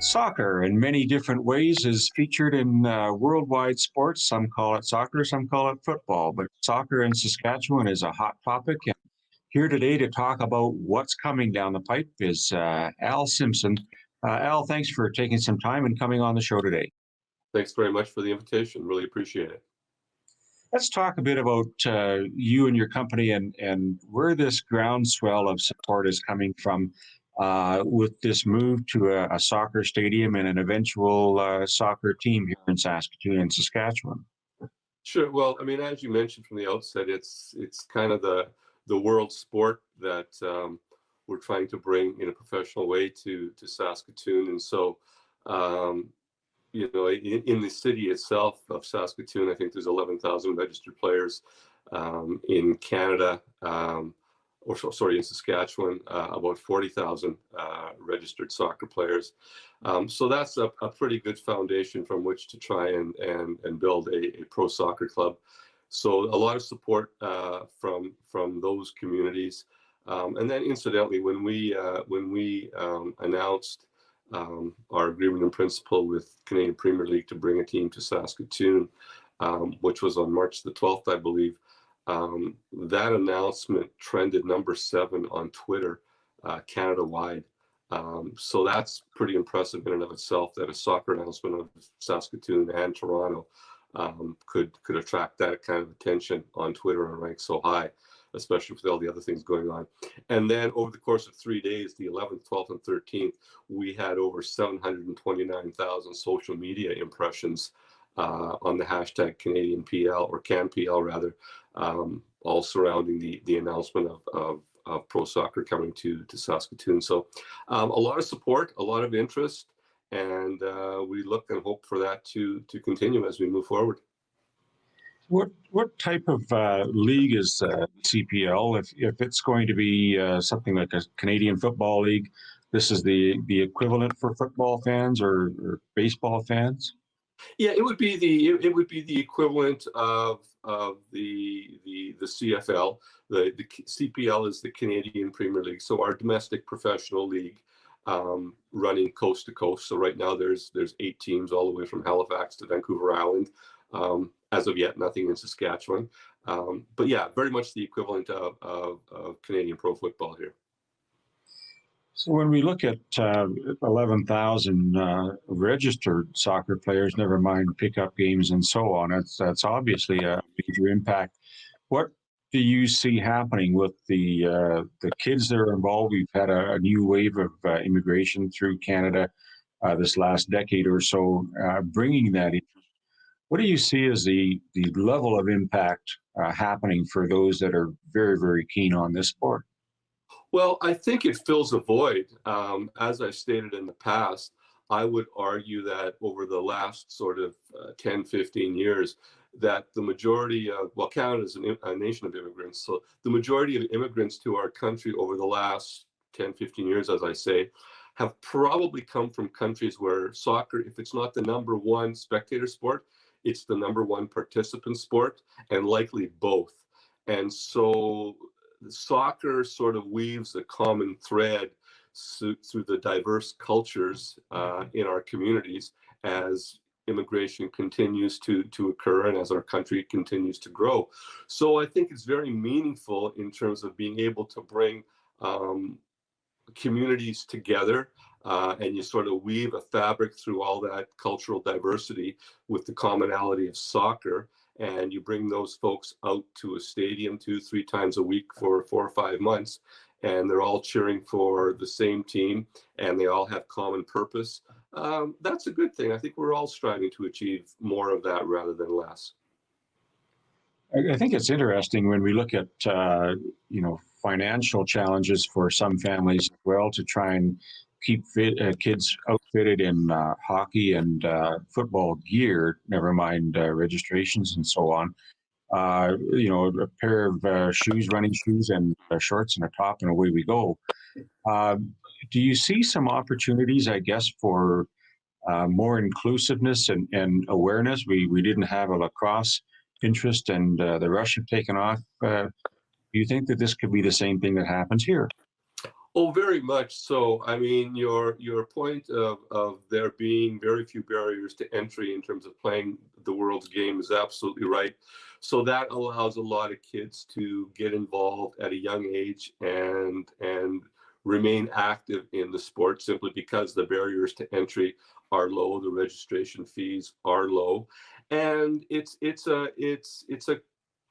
Soccer, in many different ways, is featured in worldwide sports. Some call it soccer, some call it football, but soccer in Saskatchewan is a hot topic. And here today to talk about what's coming down the pipe is Al Simpson. Al, thanks for taking some time and coming on the show today. Thanks very much for the invitation. Really appreciate it. Let's talk a bit about you and your company and where this groundswell of support is coming from with this move to a soccer stadium and an eventual soccer team here in Saskatoon and Saskatchewan. Sure. Well, I mean, as you mentioned from the outset, it's kind of the world sport that we're trying to bring in a professional way to Saskatoon, and so. In the city itself of Saskatoon, I think there's 11,000 registered players. In Canada, in Saskatchewan, about 40,000 registered soccer players. So that's a pretty good foundation from which to try and build a pro soccer club. So a lot of support from those communities. And then incidentally, when we announced our agreement in principle with Canadian Premier League to bring a team to Saskatoon, which was on March the 12th, I believe. That announcement trended number 7 on Twitter, Canada-wide. So that's pretty impressive in and of itself, that a soccer announcement of Saskatoon and Toronto could attract that kind of attention on Twitter and rank so high, especially with all the other things going on. And then over the course of 3 days, the 11th, 12th, and 13th, we had over 729,000 social media impressions on the hashtag CanadianPL, or CanPL rather, all surrounding the announcement of pro soccer coming to Saskatoon. So a lot of support, a lot of interest, and we look and hope for that to continue as we move forward. What type of league is CPL? If it's going to be something like a Canadian Football League, this is the equivalent for football fans or baseball fans? Yeah, it would be the equivalent of the CFL. The CPL is the Canadian Premier League, so our domestic professional league, running coast to coast. So right now there's 8 teams all the way from Halifax to Vancouver Island. As of yet, nothing in Saskatchewan. But yeah, very much the equivalent of Canadian pro football here. So when we look at 11,000 registered soccer players, never mind pickup games and so on, that's obviously a major impact. What do you see happening with the kids that are involved? We've had a new wave of immigration through Canada this last decade or so, bringing that in. What do you see as the level of impact happening for those that are very, very keen on this sport? Well, I think it fills a void. As I've stated in the past, I would argue that over the last sort of 10, 15 years, that the majority of, well, Canada is a nation of immigrants, so the majority of immigrants to our country over the last 10, 15 years, as I say, have probably come from countries where soccer, if it's not the number one spectator sport, it's the number one participant sport, and likely both. And so soccer sort of weaves a common thread through the diverse cultures in our communities as immigration continues to occur and as our country continues to grow. So I think it's very meaningful in terms of being able to bring communities together, and you sort of weave a fabric through all that cultural diversity with the commonality of soccer, and you bring those folks out to a stadium 2-3 times a week for 4 or 5 months, and they're all cheering for the same team, and they all have common purpose. That's a good thing. I think we're all striving to achieve more of that rather than less. I think it's interesting when we look at financial challenges for some families as well to try and keep kids outfitted in hockey and football gear, never mind registrations and so on. A pair of shoes, running shoes, and shorts and a top, and away we go. Do you see some opportunities, I guess, for more inclusiveness and awareness? We didn't have a lacrosse interest, and the rush have taken off. Do you think that this could be the same thing that happens here? Oh, very much so. I mean, your point of there being very few barriers to entry in terms of playing the world's game is absolutely right. So that allows a lot of kids to get involved at a young age and remain active in the sport simply because the barriers to entry are low, the registration fees are low, and it's a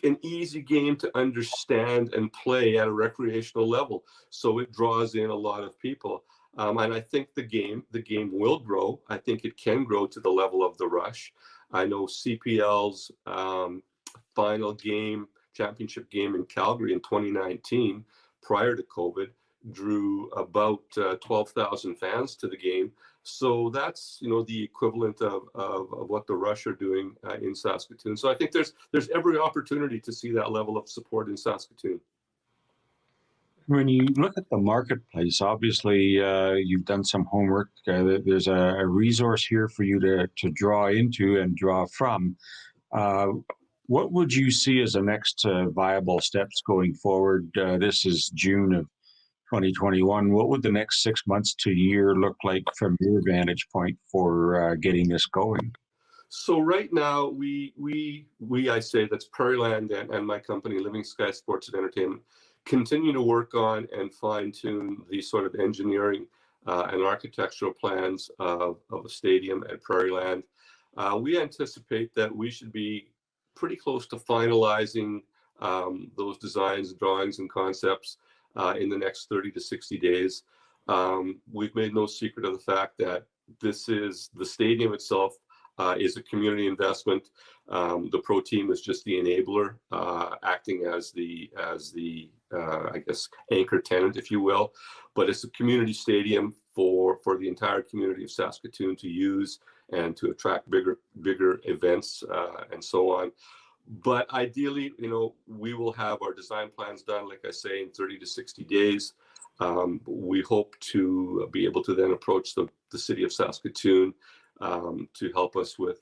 an easy game to understand and play at a recreational level. So it draws in a lot of people. And I think the game will grow. I think it can grow to the level of the Rush. I know CPL's final game, championship game in Calgary in 2019, prior to COVID, drew about 12,000 fans to the game. So that's the equivalent of what the Rush are doing in Saskatoon. So I think there's every opportunity to see that level of support in Saskatoon. When you look at the marketplace, obviously you've done some homework. There's a resource here for you to draw into and draw from. Uh, what would you see as the next viable steps going forward? This is June of 2021. What would the next 6 months to year look like from your vantage point for getting this going? So right now, I say that's Prairieland and my company, Living Sky Sports and Entertainment, continue to work on and fine tune the sort of engineering and architectural plans of a stadium at Prairieland. We anticipate that we should be pretty close to finalizing those designs, drawings, and concepts in the next 30 to 60 days. We've made no secret of the fact that the stadium itself is a community investment. The pro team is just the enabler, acting as the I guess anchor tenant, if you will. But it's a community stadium for the entire community of Saskatoon to use and to attract bigger events and so on. But ideally, we will have our design plans done, like I say, in 30 to 60 days. We hope to be able to then approach the city of Saskatoon to help us with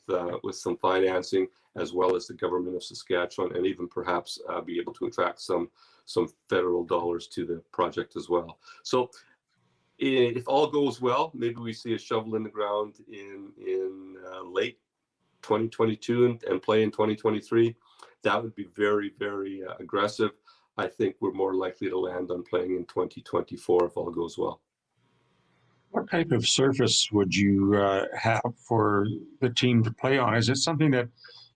some financing, as well as the government of Saskatchewan, and even perhaps be able to attract some federal dollars to the project as well. So if all goes well, maybe we see a shovel in the ground in late 2022 and play in 2023. That would be very, very aggressive. I think we're more likely to land on playing in 2024 if all goes well. What type of surface would you have for the team to play on? Is it something that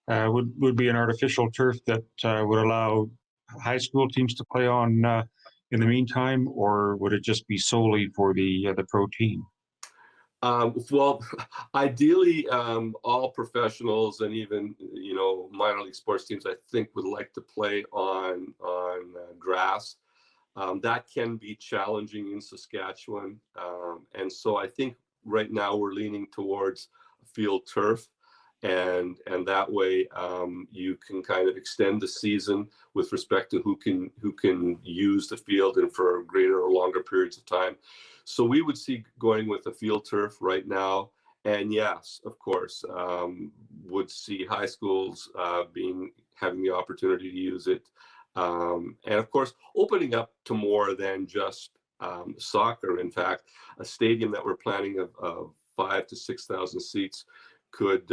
would be an artificial turf that would allow high school teams to play on in the meantime, or would it just be solely for the pro team? Well, ideally, all professionals and even minor league sports teams, I think, would like to play on grass. That can be challenging in Saskatchewan, and so I think right now we're leaning towards field turf, and that way you can kind of extend the season with respect to who can use the field and for greater or longer periods of time. So we would see going with a field turf right now, and yes, of course, would see high schools having the opportunity to use it. And of course, opening up to more than just soccer. In fact, a stadium that we're planning of 5,000 to 6,000 seats could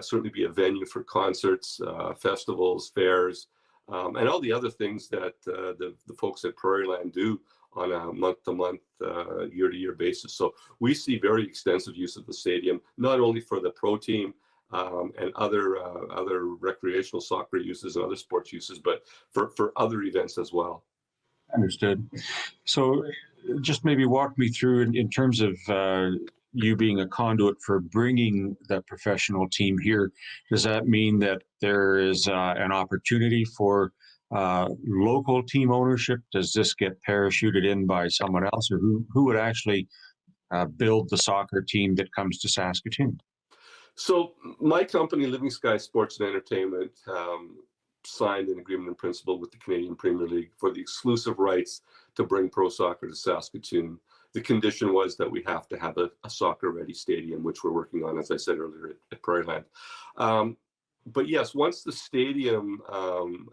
certainly be a venue for concerts, festivals, fairs, and all the other things that the folks at Prairieland do on a month-to-month, year-to-year basis. So we see very extensive use of the stadium, not only for the pro team, and other recreational soccer uses and other sports uses, but for other events as well. Understood. So just maybe walk me through in terms of you being a conduit for bringing the professional team here. Does that mean that there is an opportunity for local team ownership? Does this get parachuted in by someone else, or who would actually build the soccer team that comes to Saskatoon? So my company, Living Sky Sports and Entertainment, signed an agreement in principle with the Canadian Premier League for the exclusive rights to bring pro soccer to Saskatoon. The condition was that we have to have a soccer-ready stadium, which we're working on, as I said earlier, at Prairieland. but yes, once the stadium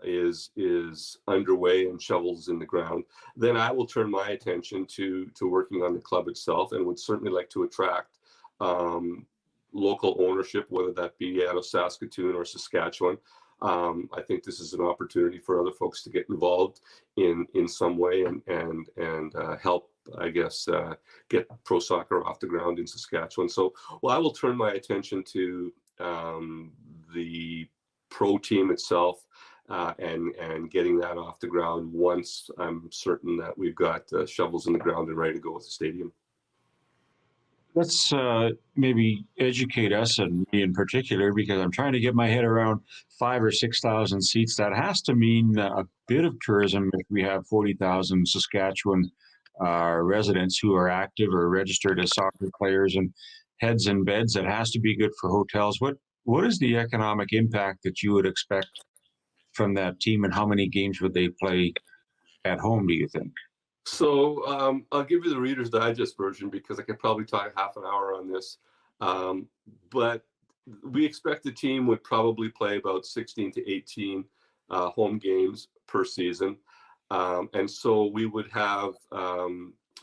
is underway and shovels in the ground, then I will turn my attention to working on the club itself, and would certainly like to attract um, local ownership, whether that be out of Saskatoon or Saskatchewan. I think this is an opportunity for other folks to get involved in some way, and help, I guess, get pro soccer off the ground in Saskatchewan. So, well, I will turn my attention to the pro team itself, and getting that off the ground once I'm certain that we've got shovels in the ground and ready to go with the stadium. Let's maybe educate us, and me in particular, because I'm trying to get my head around 5 or 6,000 seats. That has to mean a bit of tourism if we have 40,000 Saskatchewan residents who are active or registered as soccer players and heads and beds. That has to be good for hotels. What is the economic impact that you would expect from that team, and how many games would they play at home, do you think? So I'll give you the Reader's Digest version, because I could probably talk half an hour on this. Um, but we expect the team would probably play about 16 to 18 home games per season. And so we would have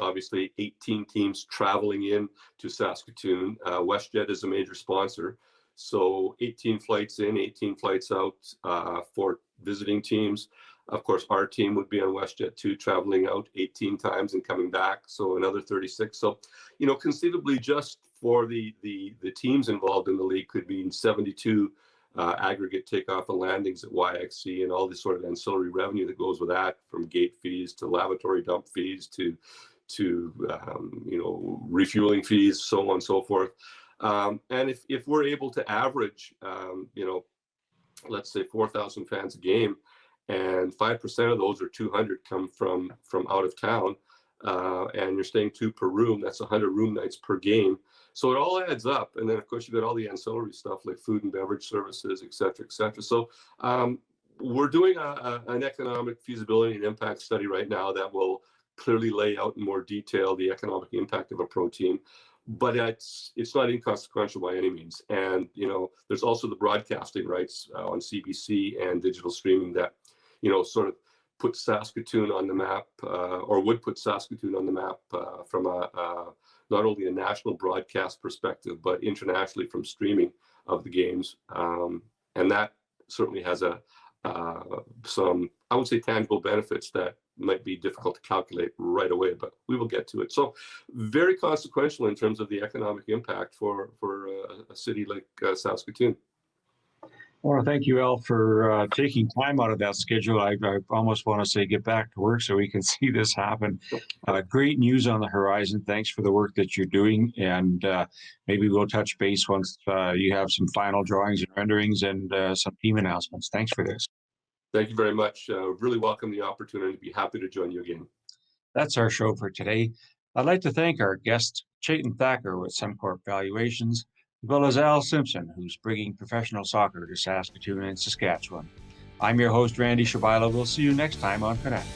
obviously 18 teams traveling in to Saskatoon. WestJet is a major sponsor. So 18 flights in, 18 flights out for visiting teams. Of course, our team would be on WestJet too, traveling out 18 times and coming back, so another 36. So, conceivably, just for the teams involved in the league could be 72 aggregate takeoff and landings at YXC, and all the sort of ancillary revenue that goes with that, from gate fees to lavatory dump fees to refueling fees, so on and so forth. And if we're able to average, let's say 4,000 fans a game, and 5% of those, or 200, come from out of town, and you're staying 2 per room, that's 100 room nights per game. So it all adds up. And then, of course, you've got all the ancillary stuff like food and beverage services, et cetera, et cetera. So we're doing an economic feasibility and impact study right now that will clearly lay out in more detail the economic impact of a pro team. But it's not inconsequential by any means. And, there's also the broadcasting rights on CBC and digital streaming that, sort of put Saskatoon on the map, or would put Saskatoon on the map from not only a national broadcast perspective, but internationally from streaming of the games. And that certainly has some, I would say, tangible benefits that might be difficult to calculate right away, but we will get to it. So very consequential in terms of the economic impact for a city like Saskatoon. I want to thank you, Al, for taking time out of that schedule. I almost want to say get back to work so we can see this happen. Great news on the horizon. Thanks for the work that you're doing. And maybe we'll touch base once you have some final drawings and renderings and some team announcements. Thanks for this. Thank you very much. Really welcome the opportunity. Be happy to join you again. That's our show for today. I'd like to thank our guest, Chayton Thacker with Suncorp Valuations, as well as Al Simpson, who's bringing professional soccer to Saskatoon and Saskatchewan. I'm your host, Randy Shabila. We'll see you next time on Connect.